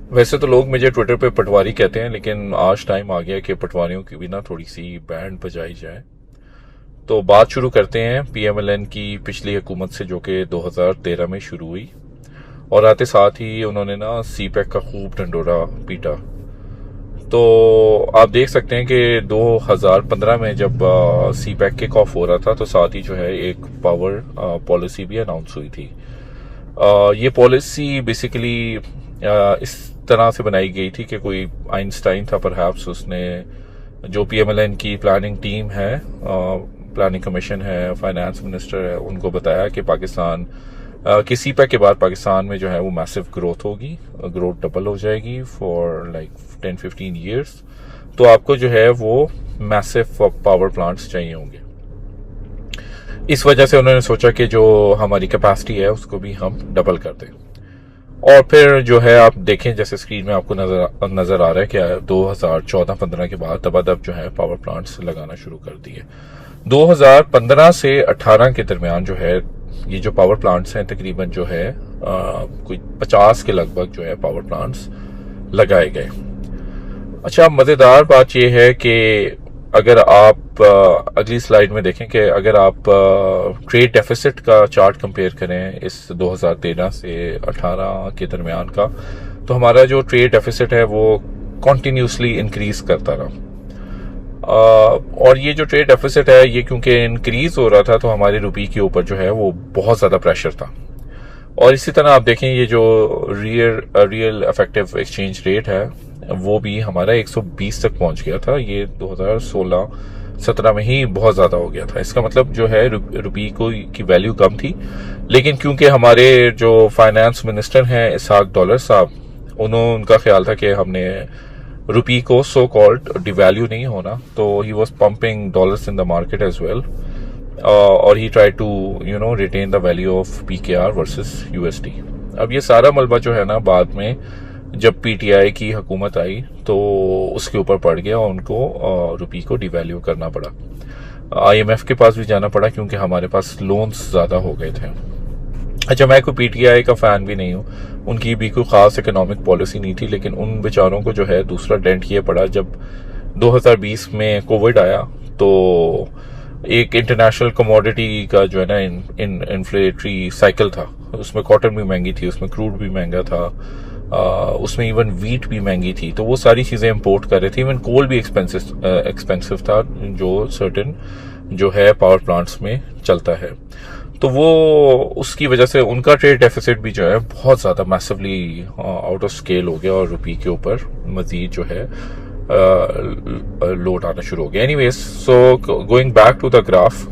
वैसे तो लोग मुझे ट्विटर पे पटवारी कहते हैं, लेकिन आज टाइम आ गया कि पटवारियों की भी ना थोड़ी सी बैंड बजाई जाए। तो बात शुरू करते हैं पीएमएलएन की पिछली हुकूमत से, जो कि 2013 में शुरू हुई, और आते साथ ही उन्होंने ना सीपैक का खूब ढंडोरा पीटा। तो आप देख सकते हैं कि 2015 में जब सीपैक किक ऑफ हो रहा था, तो साथ ही जो है एक पावर पॉलिसी भी अनाउंस हुई थी। ये पॉलिसी बेसिकली इस तरह से बनाई गई थी कि कोई आइंस्टाइन था परहैप्स, उसने जो पीएमएलएन की प्लानिंग टीम है, प्लानिंग कमीशन है, फाइनेंस मिनिस्टर है, उनको बताया कि पाकिस्तान कि सीपैक के बाद पाकिस्तान में जो है वो मैसिव ग्रोथ होगी, ग्रोथ डबल हो जाएगी फॉर लाइक 10-15 ईयर्स। तो आपको जो है वो मैसिव पावर प्लांट्स चाहिए होंगे। इस वजह से उन्होंने सोचा कि जो हमारी कैपेसिटी है उसको भी हम डबल कर दें। और फिर जो है आप देखें, जैसे स्क्रीन में आपको नजर आ रहा है कि 2014-15 के बाद दबादब जो है पावर प्लांट्स लगाना शुरू कर दिए। 2015 से 18 के दरमियान जो है ये जो पावर प्लांट्स हैं तकरीबन जो है कोई 50 के लगभग जो है पावर प्लांट्स लगाए गए। अच्छा, मजेदार बात यह है कि अगर आप अगली स्लाइड में देखें कि अगर आप ट्रेड डेफिसिट का चार्ट कंपेयर करें इस 2013 से 18 के दरमियान का, तो हमारा जो ट्रेड डेफिसिट है वो कॉन्टिन्यूसली इंक्रीज करता रहा। और ये जो ट्रेड डेफिसिट है ये क्योंकि इंक्रीज हो रहा था, तो हमारे रुपये के ऊपर जो है वो बहुत ज़्यादा प्रेशर था। और इसी तरह आप देखें ये जो रियल इफेक्टिव एक्सचेंज रेट है वो भी हमारा 120 तक पहुंच गया था। ये 2016-17 में ही बहुत ज़्यादा हो गया था। इसका मतलब जो है रुपये की वैल्यू कम थी, लेकिन क्योंकि हमारे जो फाइनेंस मिनिस्टर हैं इसहाक डॉलर साहब, उनका ख्याल था कि हमने रुपये को सो कॉल्ड डिवैल्यू नहीं होना, तो he was pumping dollars in the market as well, और he try to retain the value of PKR versus USD. अब ये सारा मलबा जो है ना बाद में जब पीटीआई की हुकूमत आई तो उसके ऊपर पड़ गया और उनको रुपये को डिवैल्यू करना पड़ा। आईएमएफ के पास भी जाना पड़ा क्योंकि हमारे पास लोन्स ज़्यादा हो गए थे। अच्छा, मैं कोई पीटीआई का फ़ैन भी नहीं हूँ, उनकी भी कोई ख़ास इकोनॉमिक पॉलिसी नहीं थी, लेकिन उन बेचारों को जो है दूसरा डेंट ये पड़ा जब 2020 में कोविड आया, तो एक इंटरनेशनल कमोडिटी का जो है ना इन्फ्लेटरी साइकिल था। उसमें कॉटन भी महंगी थी, उसमें क्रूड भी महंगा था, उसमें इवन वीट भी महंगी थी, तो वो सारी चीज़ें इंपोर्ट कर रहे थे। इवन कोल भी एक्सपेंसिव था, जो सर्टेन जो है पावर प्लांट्स में चलता है। तो वो उसकी वजह से उनका ट्रेड डेफिसिट भी जो है बहुत ज़्यादा मैसिवली आउट ऑफ स्केल हो गया और रुपये के ऊपर मजीद जो है लोड आना शुरू हो गया। Anyways, so going back to the graph,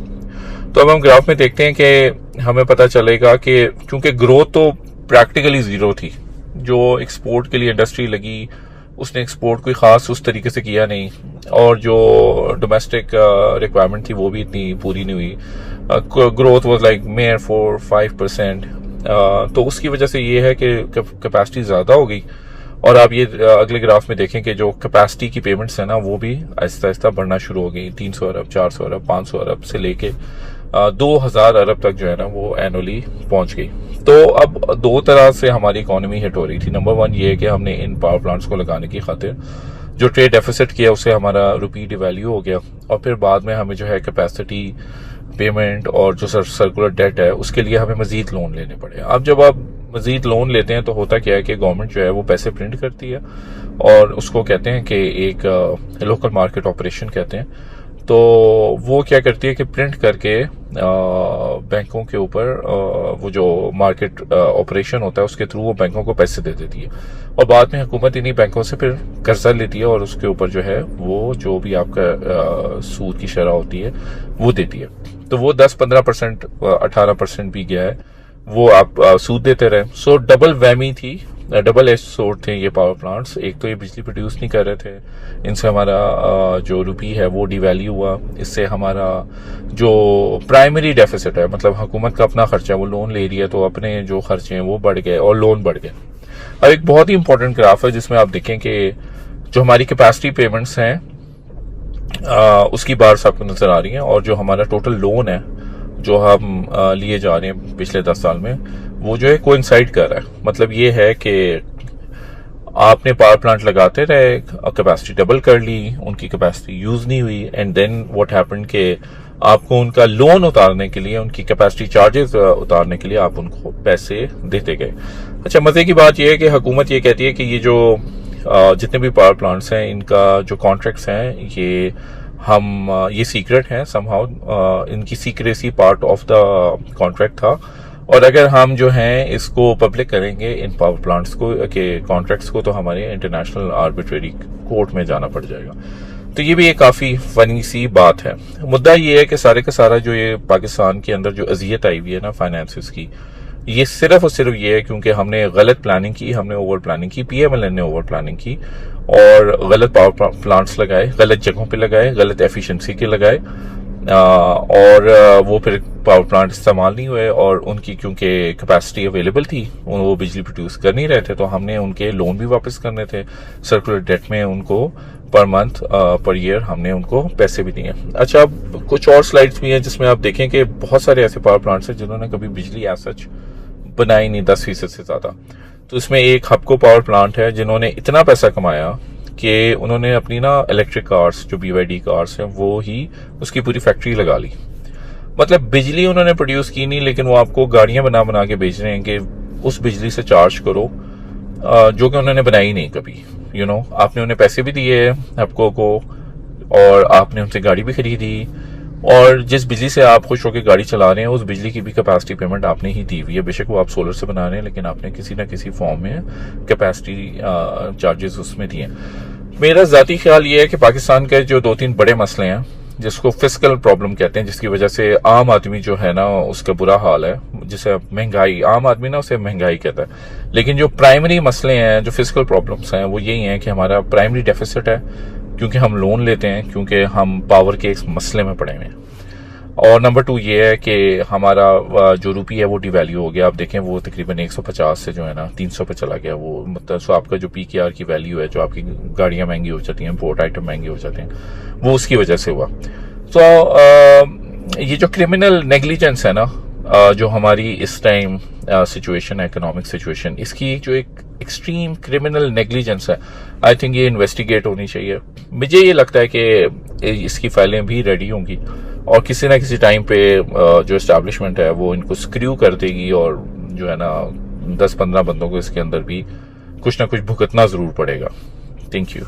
तो अब हम ग्राफ में देखते हैं कि हमें पता चलेगा कि क्योंकि ग्रोथ तो प्रैक्टिकली ज़ीरो थी, जो एक्सपोर्ट के लिए इंडस्ट्री लगी उसने एक्सपोर्ट कोई ख़ास उस तरीके से किया नहीं, और जो डोमेस्टिक रिक्वायरमेंट थी वो भी इतनी पूरी नहीं हुई। ग्रोथ वाज लाइक मेयर 4-5%, तो उसकी वजह से ये है कि कैपेसिटी ज़्यादा हो गई। और आप ये अगले ग्राफ में देखें कि जो कैपेसिटी की पेमेंट्स है ना वो भी आहिस्ता आहिस्ता बढ़ना शुरू हो गई। 300 अरब, 400 अरब, 500 अरब से लेके 2000 अरब तक जो है ना वो एनुअली पहुंच गई। तो अब दो तरह से हमारी इकोनॉमी हिट हो रही थी। नंबर वन ये है कि हमने इन पावर प्लांट्स को लगाने की खातिर जो ट्रेड डेफिसिट किया उससे हमारा रुपये डिवैल्यू हो गया, और फिर बाद में हमें जो है कैपेसिटी पेमेंट और जो सर्कुलर डेट है उसके लिए हमें मजीद लोन लेने पड़े। अब जब आप मजीद लोन लेते हैं तो होता क्या है कि गवर्नमेंट जो है वो पैसे प्रिंट करती है, और उसको कहते हैं कि एक लोकल मार्केट ऑपरेशन कहते हैं। तो वो क्या करती है कि प्रिंट करके बैंकों के ऊपर वो जो मार्केट ऑपरेशन होता है उसके थ्रू वो बैंकों को पैसे दे देती है, और बाद में हुकूमत इन्हीं बैंकों से फिर कर्जा लेती है और उसके ऊपर जो है वो जो भी आपका सूद की शरह होती है वो देती है। तो वो 10-15%, 18% भी गया है, वो आप सूद देते रहे। सो डबल वैमी थी, डबल एज सोर्ड थे ये पावर प्लांट्स। एक तो ये बिजली प्रोड्यूस नहीं कर रहे थे, इनसे हमारा जो रुपये है वो डिवैल्यू हुआ, इससे हमारा जो प्राइमरी डेफिसिट है, मतलब हुकूमत का अपना खर्चा है, वो लोन ले रही है तो अपने जो खर्चे हैं वो बढ़ गए और लोन बढ़ गए। अब एक बहुत ही इंपॉर्टेंट ग्राफ है जिसमें आप देखें कि जो हमारी कैपेसिटी पेमेंट्स हैं उसकी बार्स आपको नजर आ रही हैं, और जो हमारा टोटल लोन है जो हम लिए जा रहे हैं पिछले 10 साल में वो जो है कोइंसाइड कर रहा है। मतलब ये है कि आपने पावर प्लांट लगाते रहे, कैपेसिटी डबल कर ली, उनकी कैपेसिटी यूज नहीं हुई, एंड देन व्हाट हैपेंड के आपको उनका लोन उतारने के लिए, उनकी कैपेसिटी चार्जेस उतारने के लिए आप उनको पैसे देते गए। अच्छा, मजे की बात यह है कि हुकूमत ये कहती है कि ये जो जितने भी पावर प्लांट्स हैं, इनका जो कॉन्ट्रैक्ट्स हैं, ये सीक्रेट हैं समहाउ, इनकी secrecy part of the contract था, और अगर हम जो हैं इसको पब्लिक करेंगे इन पावर प्लांट्स को के कॉन्ट्रैक्ट्स को, तो हमारे इंटरनेशनल आर्बिट्रेरी कोर्ट में जाना पड़ जाएगा। तो ये भी एक काफी फनी सी बात है। मुद्दा ये है कि सारे का सारा जो ये पाकिस्तान के अंदर जो अजियत आई हुई है ना फाइनेंसिस की, ये सिर्फ और सिर्फ ये है क्योंकि हमने गलत प्लानिंग की, हमने ओवर प्लानिंग की, PMLN ने ओवर प्लानिंग की और गलत पावर प्लांट्स लगाए, गलत जगहों पे लगाए, गलत एफिशिएंसी के लगाए, और वो फिर पावर प्लांट इस्तेमाल नहीं हुए, और उनकी क्योंकि कैपेसिटी अवेलेबल थी, वो बिजली प्रोड्यूस कर नहीं रहे थे, तो हमने उनके लोन भी वापस करने थे, सर्कुलर डेट में उनको पर मंथ पर ईयर हमने उनको पैसे भी दिए। अच्छा, अब कुछ और स्लाइड्स भी हैं जिसमें आप देखें कि बहुत सारे ऐसे पावर प्लांट्स हैं जिन्होंने कभी बिजली एज सच बनाई नहीं, 10% से ज्यादा। तो इसमें एक हबको पावर प्लांट है जिन्होंने इतना पैसा कमाया कि उन्होंने अपनी ना इलेक्ट्रिक कार्स, जो BYD कार्स हैं, वो ही उसकी पूरी फैक्ट्री लगा ली। मतलब बिजली उन्होंने प्रोड्यूस की नहीं, लेकिन वो आपको गाड़ियां बना बना के बेच रहे हैं कि उस बिजली से चार्ज करो, जो कि उन्होंने बनाई नहीं कभी। आपने उन्हें पैसे भी दिए हबको को, और आपने उनसे गाड़ी भी खरीदी, और जिस बिजली से आप खुश होकर गाड़ी चला रहे हैं, उस बिजली की भी कैपेसिटी पेमेंट आपने ही दी हुई है। बेशक वो आप सोलर से बना रहे हैं, लेकिन आपने किसी ना किसी फॉर्म में कैपेसिटी चार्जेस उसमें दिए। मेरा जाती ख्याल ये है कि पाकिस्तान के जो 2-3 बड़े मसले हैं, जिसको फिस्कल प्रॉब्लम कहते हैं, जिसकी वजह से आम आदमी जो है ना उसका बुरा हाल है, जिसे महंगाई, आम आदमी ना उसे महंगाई कहता है, लेकिन जो प्राइमरी मसले हैं, जो फिस्कल प्रॉब्लम्स हैं, वो यही हैं कि हमारा प्राइमरी डेफिसिट है, क्योंकि हम लोन लेते हैं, क्योंकि हम पावर के एक मसले में पड़े हुए हैं, और नंबर 2 ये है कि हमारा जो रुपया है वो डिवैल्यू हो गया। आप देखें वो तकरीबन 150 से जो है ना 300 पे चला गया। वो मतलब सो आपका जो PKR की वैल्यू है, जो आपकी गाड़ियां महंगी हो जाती हैं, इम्पोर्ट आइटम महंगे हो जाते हैं, वो उसकी वजह से हुआ। तो ये जो क्रिमिनल नेग्लिजेंस है ना, जो हमारी इस टाइम सिचुएशन है, इकोनॉमिक सिचुएशन, इसकी जो एक एक्सट्रीम क्रिमिनल नेग्लिजेंस है, आई थिंक ये इन्वेस्टिगेट होनी चाहिए। मुझे ये लगता है कि इसकी फाइलें भी रेडी होंगी, और किसी ना किसी टाइम पे जो एस्टैब्लिशमेंट है वो इनको स्क्रू कर देगी, और जो है ना 10-15 बंदों को इसके अंदर भी कुछ ना कुछ भुगतना जरूर पड़ेगा। Thank you.